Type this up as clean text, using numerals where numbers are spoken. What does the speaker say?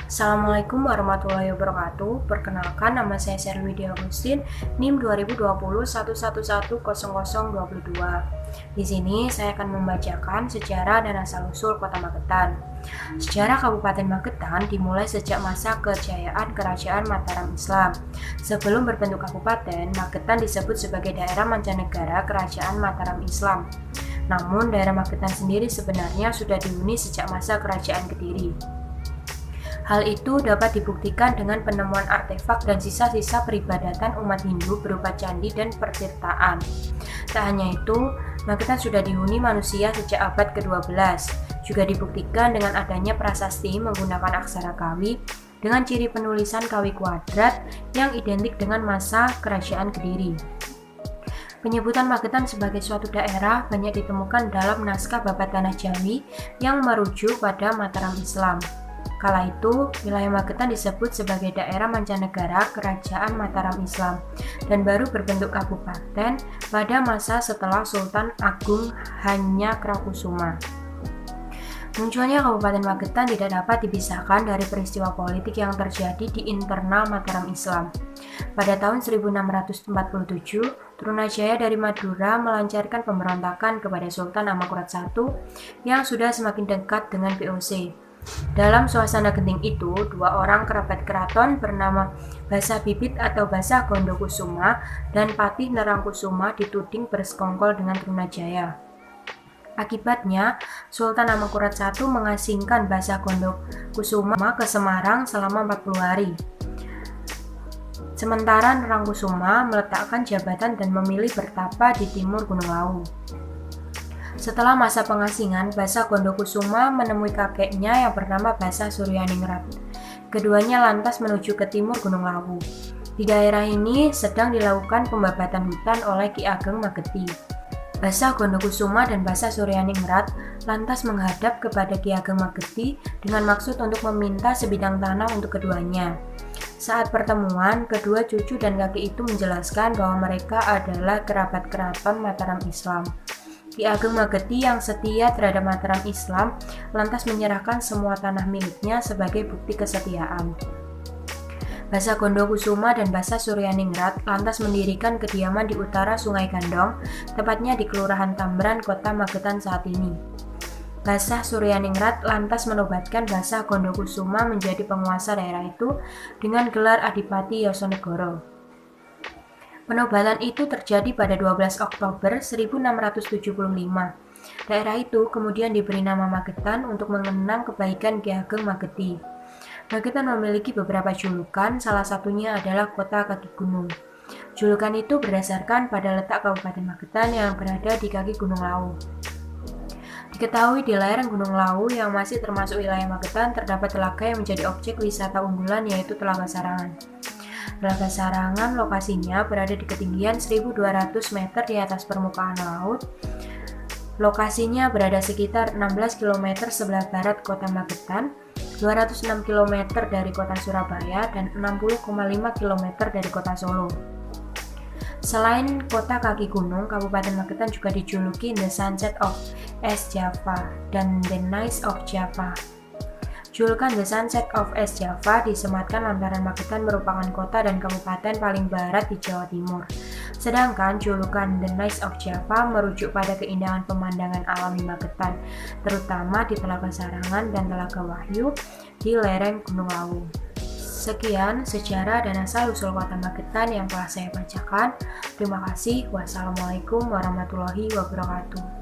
Assalamualaikum warahmatullahi wabarakatuh. Perkenalkan, nama saya Serwidi Agustin, NIM 202011110022. Di sini saya akan membacakan sejarah dan asal-usul Kota Magetan. Sejarah Kabupaten Magetan dimulai sejak masa kejayaan Kerajaan Mataram Islam. Sebelum berbentuk kabupaten, Magetan disebut sebagai daerah mancanegara Kerajaan Mataram Islam. Namun, daerah Magetan sendiri sebenarnya sudah dihuni sejak masa Kerajaan Kediri. Hal itu dapat dibuktikan dengan penemuan artefak dan sisa-sisa peribadatan umat Hindu berupa candi dan pertirtaan. Tak hanya itu, Magetan sudah dihuni manusia sejak abad ke-12. Juga dibuktikan dengan adanya prasasti menggunakan aksara Kawi dengan ciri penulisan Kawi kuadrat yang identik dengan masa Kerajaan Kediri. Penyebutan Magetan sebagai suatu daerah banyak ditemukan dalam naskah Babat Tanah Jawi yang merujuk pada Mataram Islam. Kala itu, wilayah Magetan disebut sebagai daerah mancanegara Kerajaan Mataram Islam dan baru berbentuk kabupaten pada masa setelah Sultan Agung Hanyakrokusumo. Munculnya Kabupaten Magetan tidak dapat dipisahkan dari peristiwa politik yang terjadi di internal Mataram Islam. Pada tahun 1647, Trunajaya dari Madura melancarkan pemberontakan kepada Sultan Amangkurat I yang sudah semakin dekat dengan VOC. Dalam suasana genting itu, dua orang kerabat keraton bernama Basa Bibit atau Basa Gondokusumo dan Patih Nerangkusuma dituding bersekongkol dengan Trunajaya. Akibatnya, Sultan Amangkurat I mengasingkan Basa Gondokusumo ke Semarang selama 40 hari. Sementara Nerangkusuma meletakkan jabatan dan memilih bertapa di timur Gunung Lawu. Setelah masa pengasingan, Basa Gondokusumo menemui kakeknya yang bernama Basa Suryaningrat. Keduanya lantas menuju ke timur Gunung Lawu. Di daerah ini sedang dilakukan pembabatan hutan oleh Ki Ageng Mageti. Basa Gondokusumo dan Basa Suryaningrat lantas menghadap kepada Ki Ageng Mageti dengan maksud untuk meminta sebidang tanah untuk keduanya. Saat pertemuan, kedua cucu dan kakek itu menjelaskan bahwa mereka adalah kerabat keraton Mataram Islam. Ki Ageng Mageti yang setia terhadap Mataram Islam lantas menyerahkan semua tanah miliknya sebagai bukti kesetiaan. Basa Gondokusumo dan Basa Suryaningrat lantas mendirikan kediaman di utara Sungai Gandong, tepatnya di Kelurahan Tambran, Kota Magetan saat ini. Basa Suryaningrat lantas menobatkan Basa Gondokusumo menjadi penguasa daerah itu dengan gelar Adipati Yosonegoro. Penobatan itu terjadi pada 12 Oktober 1675. Daerah itu kemudian diberi nama Magetan untuk mengenang kebaikan Ki Ageng Mageti. Magetan memiliki beberapa julukan, salah satunya adalah Kota Kaki Gunung. Julukan itu berdasarkan pada letak Kabupaten Magetan yang berada di kaki Gunung Lawu. Diketahui di lereng Gunung Lawu yang masih termasuk wilayah Magetan terdapat telaga yang menjadi objek wisata unggulan, yaitu Telaga Sarangan. Telaga Sarangan lokasinya berada di ketinggian 1.200 meter di atas permukaan laut. Lokasinya berada sekitar 16 km sebelah barat Kota Magetan, 206 km dari Kota Surabaya, dan 60,5 km dari Kota Solo. Selain Kota Kaki Gunung, Kabupaten Magetan juga dijuluki The Sunset of East Java dan The Nice of Java. Julukan The Sunset of East Java disematkan lantaran Magetan merupakan kota dan kabupaten paling barat di Jawa Timur. Sedangkan julukan The Nice of Java merujuk pada keindahan pemandangan alami Magetan, terutama di Telaga Sarangan dan Telaga Wahyu di lereng Gunung Lawu. Sekian sejarah dan asal-usul Kota Magetan yang telah saya bacakan. Terima kasih. Wassalamualaikum warahmatullahi wabarakatuh.